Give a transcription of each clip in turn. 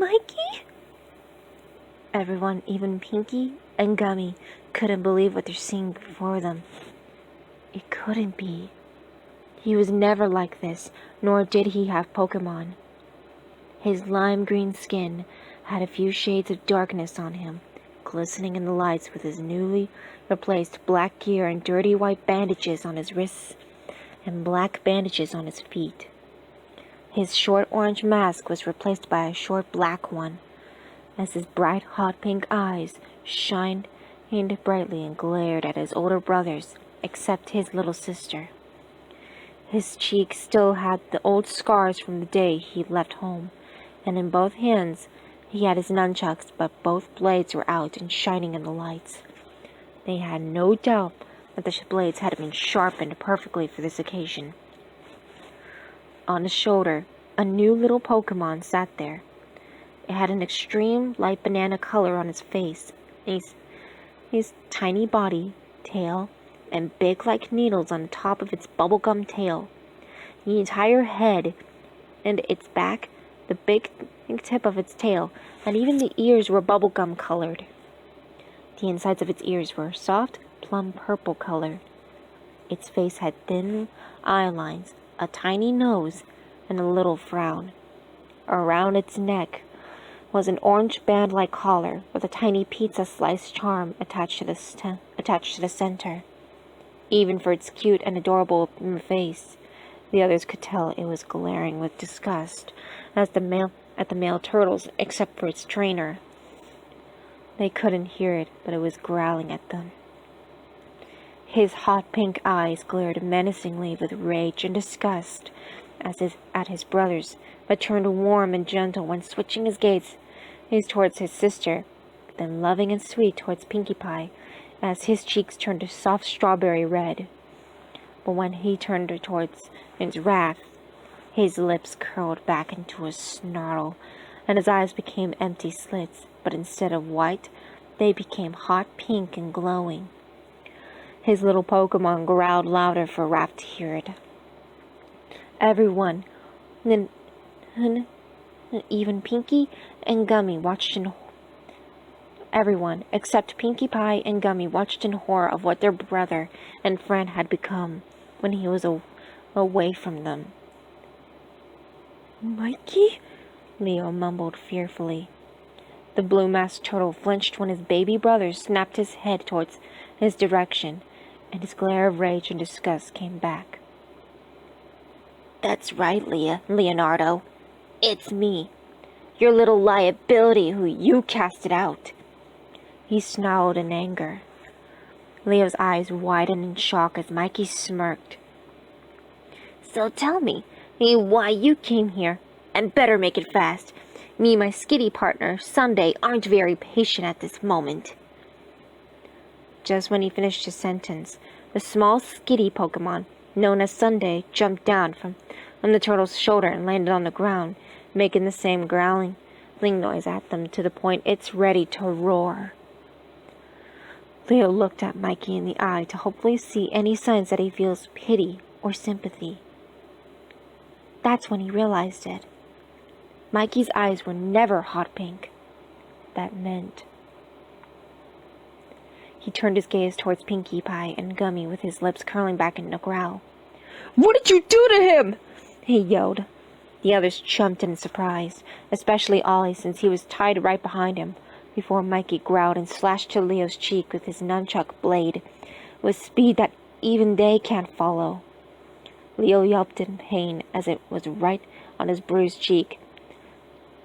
Mikey? Everyone, even Pinky and Gummy, couldn't believe what they're seeing before them. It couldn't be. He was never like this, nor did he have Pokemon. His lime green skin had a few shades of darkness on him, glistening in the lights with his newly replaced black gear and dirty white bandages on his wrists and black bandages on his feet. His short orange mask was replaced by a short black one, as his bright hot pink eyes shined brightly and glared at his older brothers, except his little sister. His cheeks still had the old scars from the day he left home, and in both hands he had his nunchucks, but both blades were out and shining in the lights. They had no doubt that the blades had been sharpened perfectly for this occasion. On his shoulder, a new little Pokemon sat there. It had an extreme light banana color on its face, his tiny body, tail, and big like needles on the top of its bubblegum tail. The entire head and its back, the big tip of its tail, and even the ears were bubblegum colored. The insides of its ears were soft, plum purple color. Its face had thin eye lines, a tiny nose, and a little frown. Around its neck was an orange band-like collar with a tiny pizza slice charm attached to the center. Even for its cute and adorable face, the others could tell it was glaring with disgust at the male turtles, except for its trainer. They couldn't hear it, but it was growling at them. His hot pink eyes glared menacingly with rage and disgust at his brothers, but turned warm and gentle when switching his gaze towards his sister, then loving and sweet towards Pinkie Pie, as his cheeks turned a soft strawberry red. But when he turned towards his wrath, his lips curled back into a snarl, and his eyes became empty slits, but instead of white, they became hot pink and glowing. His little Pokemon growled louder for Raph to hear it. Everyone, even Pinky and Gummy watched in Everyone, except Pinkie Pie and Gummy, watched in horror of what their brother and friend had become when he was away from them. Mikey? Leo mumbled fearfully. The blue-masked turtle flinched when his baby brother snapped his head towards his direction, and his glare of rage and disgust came back. That's right, Leonardo. It's me, your little liability who you casted out. He snarled in anger. Leo's eyes widened in shock as Mikey smirked. So tell me why you came here, and better make it fast. Me and my skitty partner, Sunday, aren't very patient at this moment. Just when he finished his sentence, the small skitty Pokemon, known as Sunday, jumped down from the turtle's shoulder and landed on the ground, making the same growling noise at them to the point it's ready to roar. Leo looked at Mikey in the eye to hopefully see any signs that he feels pity or sympathy. That's when he realized it. Mikey's eyes were never hot pink. That meant... He turned his gaze towards Pinkie Pie and Gummy with his lips curling back in a growl. What did you do to him? He yelled. The others jumped in surprise, especially Ollie since he was tied right behind him, before Mikey growled and slashed to Leo's cheek with his nunchuck blade, with speed that even they can't follow. Leo yelped in pain as it was right on his bruised cheek.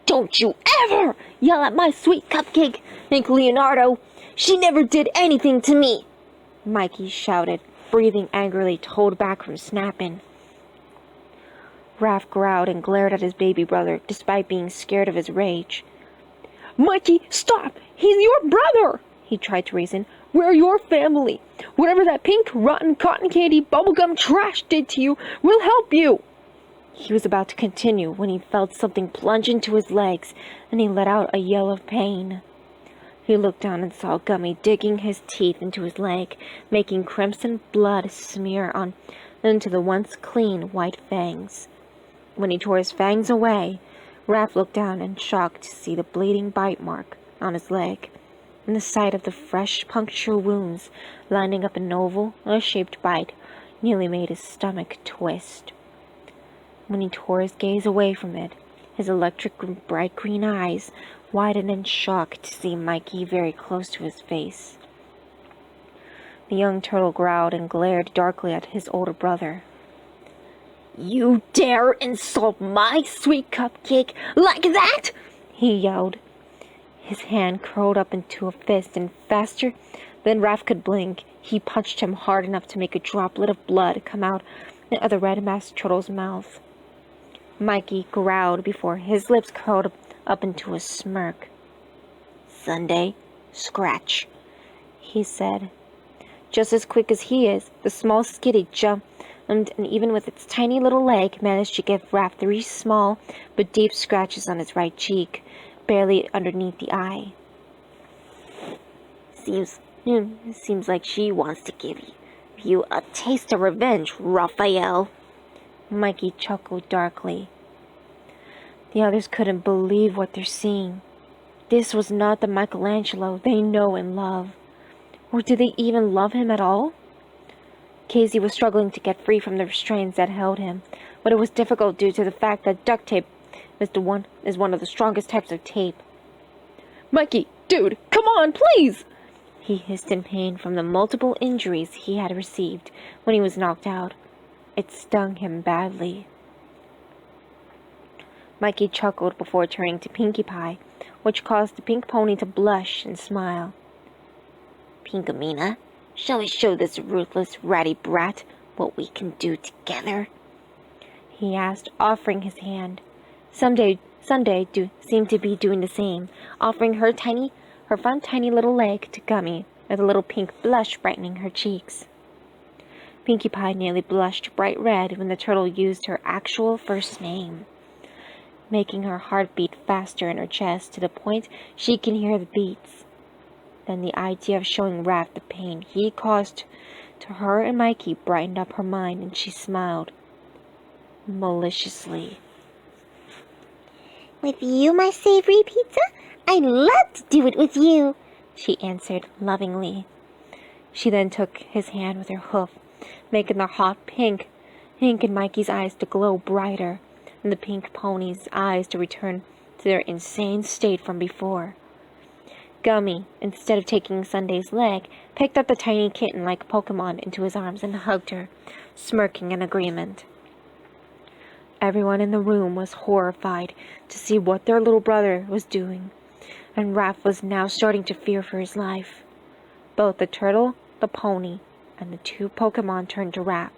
Don't you ever yell at my sweet cupcake, Nick Leonardo! She never did anything to me! Mikey shouted, breathing angrily to hold back from snapping. Raph growled and glared at his baby brother, despite being scared of his rage. Mikey, stop! He's your brother! He tried to reason. We're your family. Whatever that pink, rotten, cotton candy, bubblegum trash did to you, we'll help you! He was about to continue when he felt something plunge into his legs, and he let out a yell of pain. He looked down and saw Gummy digging his teeth into his leg, making crimson blood smear into the once clean white fangs. When he tore his fangs away, Raph looked down in shock to see the bleeding bite mark on his leg, and the sight of the fresh puncture wounds lining up an oval, shaped bite nearly made his stomach twist. When he tore his gaze away from it, his electric bright green eyes widened in shock to see Mikey very close to his face. The young turtle growled and glared darkly at his older brother. "You dare insult my sweet cupcake like that?" he yelled. His hand curled up into a fist, and faster than Raph could blink, he punched him hard enough to make a droplet of blood come out of the red-masked turtle's mouth. Mikey growled before his lips curled up into a smirk. "Sunday, scratch," he said. Just as quick as he is, the small skitty jumped, and even with its tiny little leg, managed to give Raph 3 small but deep scratches on his right cheek, barely underneath the eye. Seems like she wants to give you a taste of revenge, Raphael." Mikey chuckled darkly. The others couldn't believe what they're seeing. This was not the Michelangelo they know and love. Or did they even love him at all? Casey was struggling to get free from the restraints that held him, but it was difficult due to the fact that duct tape is one of the strongest types of tape. "Mikey, dude, come on, please!" he hissed in pain from the multiple injuries he had received when he was knocked out. It stung him badly. Mikey chuckled before turning to Pinkie Pie, which caused the pink pony to blush and smile. "Pinkamena, shall we show this ruthless, ratty brat what we can do together?" he asked, offering his hand. Sunday seemed to be doing the same, offering her fun tiny little leg to Gummy, with a little pink blush brightening her cheeks. Pinkie Pie nearly blushed bright red when the turtle used her actual first name, making her heart beat faster in her chest to the point she can hear the beats. Then the idea of showing Raph the pain he caused to her and Mikey brightened up her mind, and she smiled maliciously. "With you, my savory pizza? I'd love to do it with you," she answered lovingly. She then took his hand with her hoof, making the hot pink in Mikey's eyes to glow brighter, and the pink pony's eyes to return to their insane state from before. Gummy, instead of taking Sunday's leg, picked up the tiny kitten like Pokemon into his arms and hugged her, smirking in agreement. Everyone in the room was horrified to see what their little brother was doing, and Raph was now starting to fear for his life. Both the turtle, the pony, and the 2 Pokemon turned to Raph,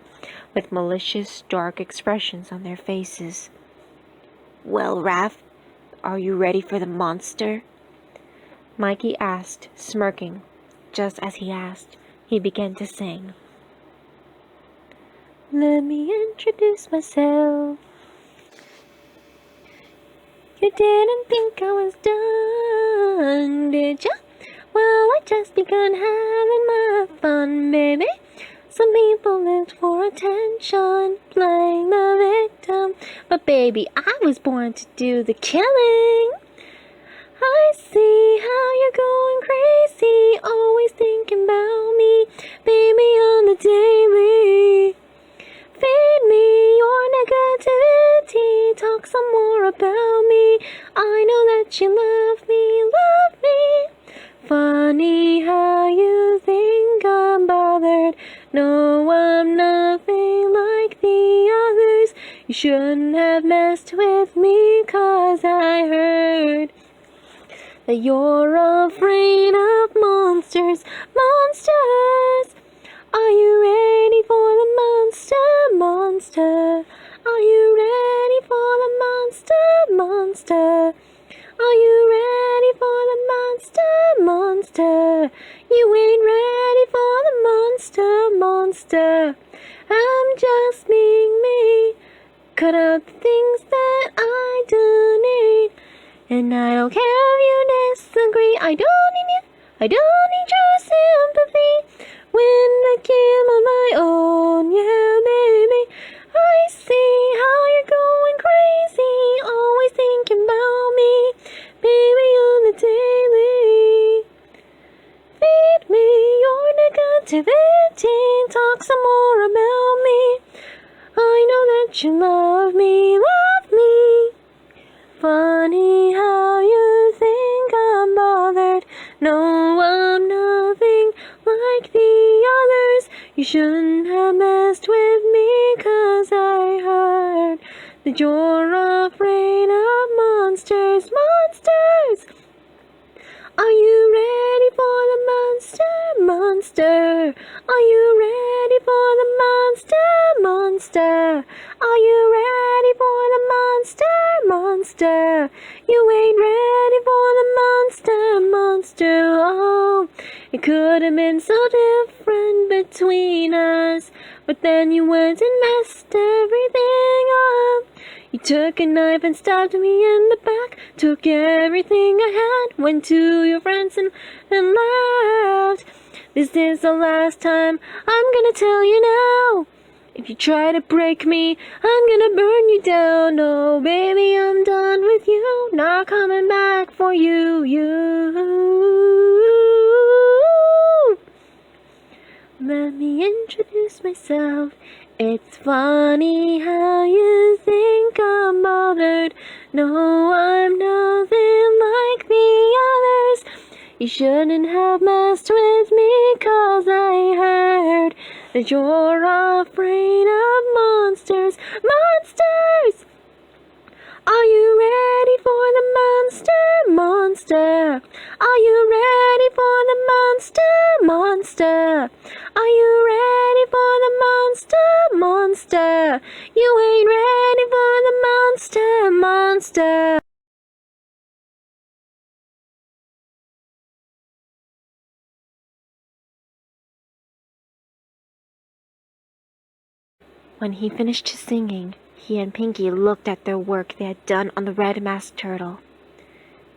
with malicious, dark expressions on their faces. "Well, Raph, are you ready for the monster?" Mikey asked, smirking. Just as he asked, he began to sing. "Let me introduce myself. You didn't think I was done, did ya? Well, I just begun having my fun, baby. Some people live for attention, playing the victim, but baby, I was born to do the killing. I see how you're going crazy, always thinking about me, baby, on the daily. Feed me your negativity, talk some more about me. I know that you love me. Funny how you think I'm bothered. No, I'm nothing like the others. You shouldn't have messed with me, 'cause I heard that you're afraid of monsters. Monsters! Are you ready for the monster? Are you ready for the monster? Are you ready for the monster? You ain't ready for the monster. I'm just being me. Cut out the things that I do need. And I don't care if you disagree. I don't need your sympathy. When I came on my own, yeah, baby. I see how you're going crazy, always thinking activity. Talk some more about me. I know that you love me, love me. Funny how you think I'm bothered. No, I'm nothing like the others. You shouldn't have messed with me, 'cause I heard that you're afraid of monsters, monsters. Are you ready for the monster, monster? Are you ready for the monster, monster? Are you ready for the monster, monster? You ain't ready for the monster, monster. Oh, it could have been so different between us, but then you went and messed everything up. You took a knife and stabbed me in the back, took everything I had, went to your friends and left. This is the last time I'm gonna tell you now. If you try to break me, I'm gonna burn you down. No, baby, I'm done with you, not coming back for you, Let me introduce myself. It's funny how you think I'm bothered. No, I'm nothing like the others. You shouldn't have messed with me, 'cause I heard that you're afraid of monsters, monsters. Are you ready for the monster, monster? Are you ready for the monster, monster? Are you ready for the monster, monster? You ain't ready for the monster, monster. When he finished singing, he and Pinky looked at their work they had done on the red-masked turtle.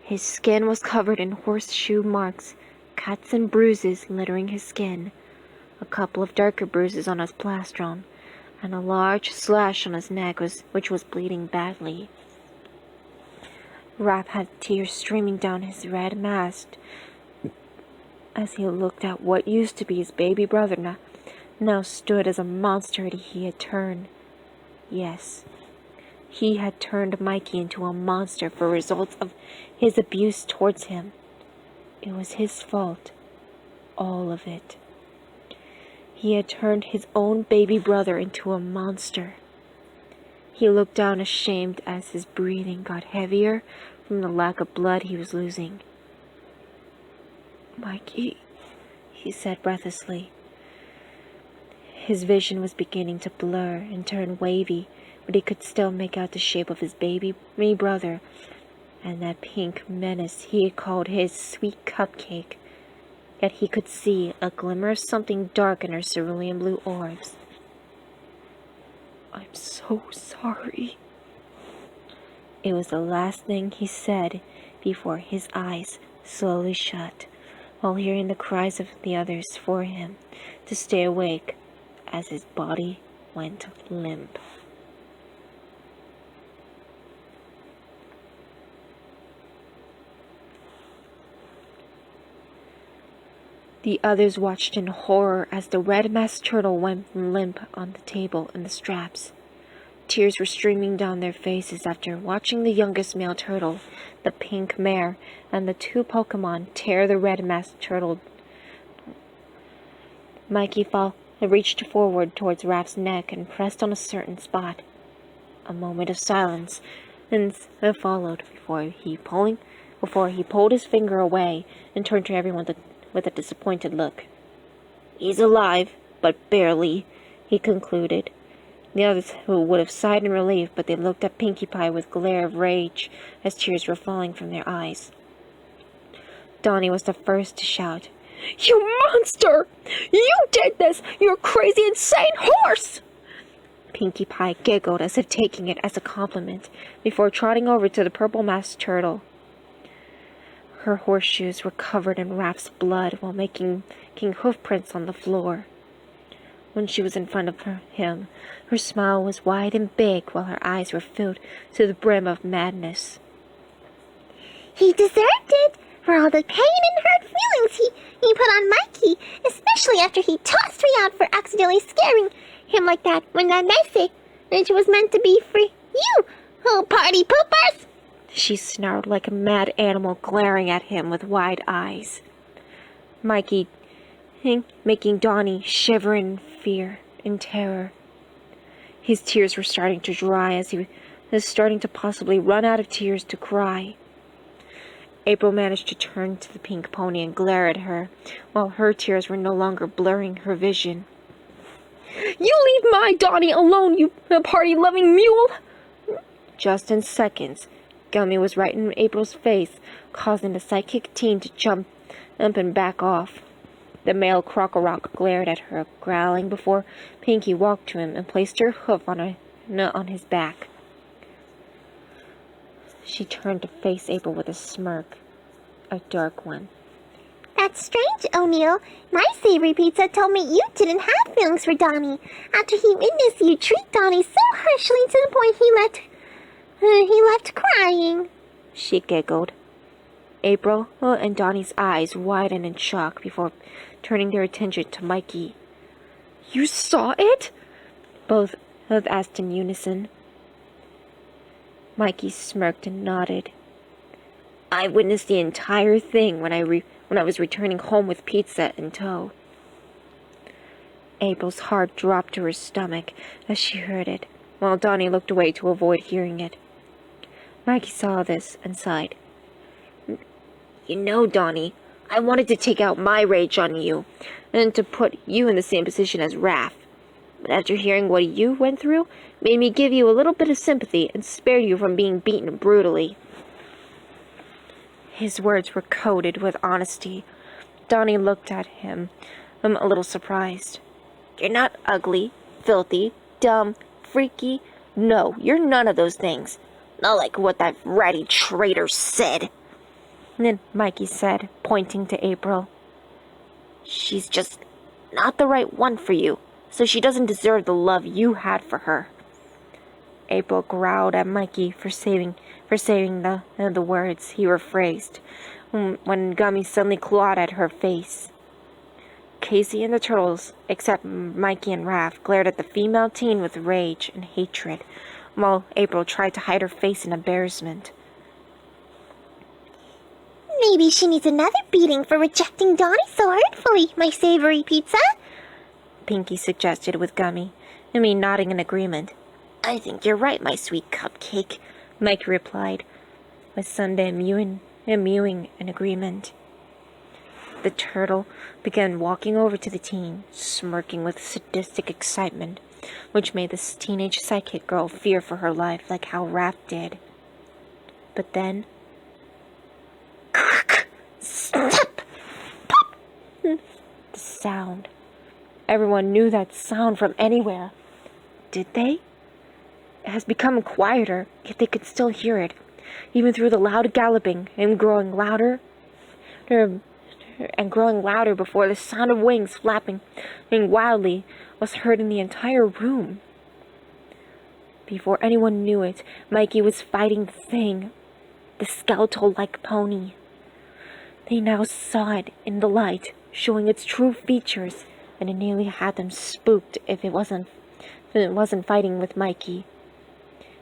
His skin was covered in horseshoe marks, cuts and bruises littering his skin, a couple of darker bruises on his plastron, and a large slash on his neck which was bleeding badly. Raph had tears streaming down his red mask as he looked at what used to be his baby brother now stood as a monster he had turned. Yes, he had turned Mikey into a monster for results of his abuse towards him. It was his fault, all of it. He had turned his own baby brother into a monster. He looked down ashamed as his breathing got heavier from the lack of blood he was losing. "Mikey," he said breathlessly. His vision was beginning to blur and turn wavy, but he could still make out the shape of his baby brother and that pink menace he had called his sweet cupcake. Yet he could see a glimmer of something dark in her cerulean blue orbs. "I'm so sorry." It was the last thing he said before his eyes slowly shut, while hearing the cries of the others for him to stay awake as his body went limp. The others watched in horror as the red-masked turtle went limp on the table and the straps. Tears were streaming down their faces after watching the youngest male turtle, the pink mare, and the two Pokemon tear the red-masked turtle. Mikey reached forward towards Raph's neck and pressed on a certain spot. A moment of silence followed before he pulled his finger away and turned to everyone with a disappointed look. "He's alive, but barely," he concluded. The others would have sighed in relief, but they looked at Pinkie Pie with glare of rage as tears were falling from their eyes. Donnie was the first to shout, "You monster! You did this! You crazy, insane horse!" Pinkie Pie giggled as if taking it as a compliment before trotting over to the purple-masked turtle. Her horseshoes were covered in Raph's blood while making hoofprints on the floor. When she was in front of him, her smile was wide and big while her eyes were filled to the brim of madness. "He deserved it! for all the pain and hurt feelings he put on Mikey, especially after he tossed me out for accidentally scaring him like that when that message was meant to be for you, oh party poopers! She snarled like a mad animal, glaring at him with wide eyes. Mikey, making Donnie shiver in fear and terror. His tears were starting to dry as he was starting to possibly run out of tears to cry. April managed to turn to the pink pony and glare at her, while her tears were no longer blurring her vision. "You leave my Donnie alone, you party-loving mule!" Just in seconds, Gummy was right in April's face, causing the psychic teen to jump up and back off. The male Crocorock glared at her, growling before Pinky walked to him and placed her hoof on his back. She turned to face April with a smirk, a dark one. That's strange, O'Neill. My savory pizza told me you didn't have feelings for Donnie after he witnessed you treat Donnie so harshly to the point he left crying. She giggled. April and Donnie's eyes widened in shock before turning their attention to Mikey. "You saw it?" Both asked in unison. Mikey smirked and nodded. "I witnessed the entire thing when I was returning home with pizza in tow." April's heart dropped to her stomach as she heard it, while Donnie looked away to avoid hearing it. Mikey saw this and sighed. "You know, Donnie, I wanted to take out my rage on you, and to put you in the same position as Raph. But after hearing what you went through, made me give you a little bit of sympathy and spared you from being beaten brutally." His words were coated with honesty. Donnie looked at him, a little surprised. "You're not ugly, filthy, dumb, freaky. No, you're none of those things. Not like what that ratty traitor said." And then Mikey said, pointing to April, "She's just not the right one for you, so she doesn't deserve the love you had for her." April growled at Mikey for saying the words he rephrased, when Gummy suddenly clawed at her face. Casey and the turtles, except Mikey and Raph, glared at the female teen with rage and hatred, while April tried to hide her face in embarrassment. Maybe she needs another beating for rejecting Donnie so hurtfully, my savory pizza, Pinky suggested with Gummy, and me nodding in agreement. "I think you're right, my sweet cupcake," Mike replied, with Sunday mewing in agreement. The turtle began walking over to the teen, smirking with sadistic excitement, which made this teenage psychic girl fear for her life like how Raph did. But then... Stop! Pop! The sound. Everyone knew that sound from anywhere. Did they? It has become quieter, yet they could still hear it, even through the loud galloping, and growing louder before the sound of wings flapping wildly was heard in the entire room. Before anyone knew it, Mikey was fighting the thing, the skeletal-like pony. They now saw it in the light, showing its true features, and it nearly had them spooked if it wasn't fighting with Mikey.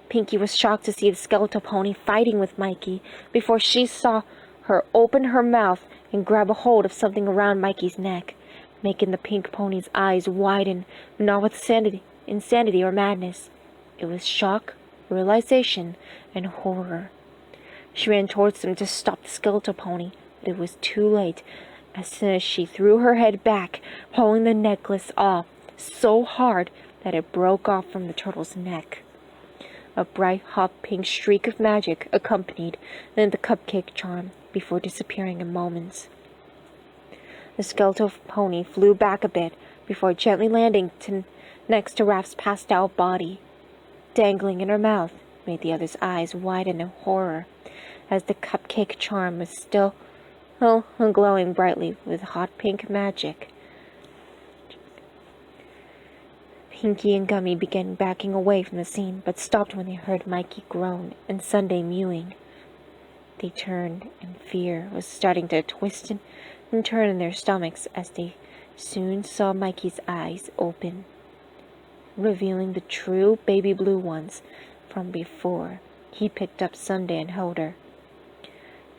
Pinky was shocked to see the skeletal pony fighting with Mikey before she saw her open her mouth and grab a hold of something around Mikey's neck, making the pink pony's eyes widen, not with insanity or madness. It was shock, realization, and horror. She ran towards him to stop the skeletal pony, but it was too late. As soon as she threw her head back, pulling the necklace off so hard that it broke off from the turtle's neck. A bright hot pink streak of magic accompanied the cupcake charm before disappearing in moments. The skeletal pony flew back a bit before gently landing next to Raph's passed-out body. Dangling in her mouth made the other's eyes widen in horror, as the cupcake charm was still glowing brightly with hot pink magic. Pinky and Gummy began backing away from the scene, but stopped when they heard Mikey groan and Sunday mewing. They turned, and fear was starting to twist and turn in their stomachs as they soon saw Mikey's eyes open, revealing the true baby blue ones from before he picked up Sunday and held her.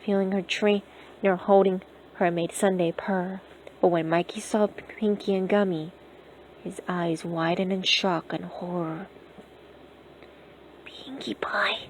Feeling her tree nor holding her made Sunday purr, but when Mikey saw Pinky and Gummy, his eyes widened in shock and horror. Pinkie Pie,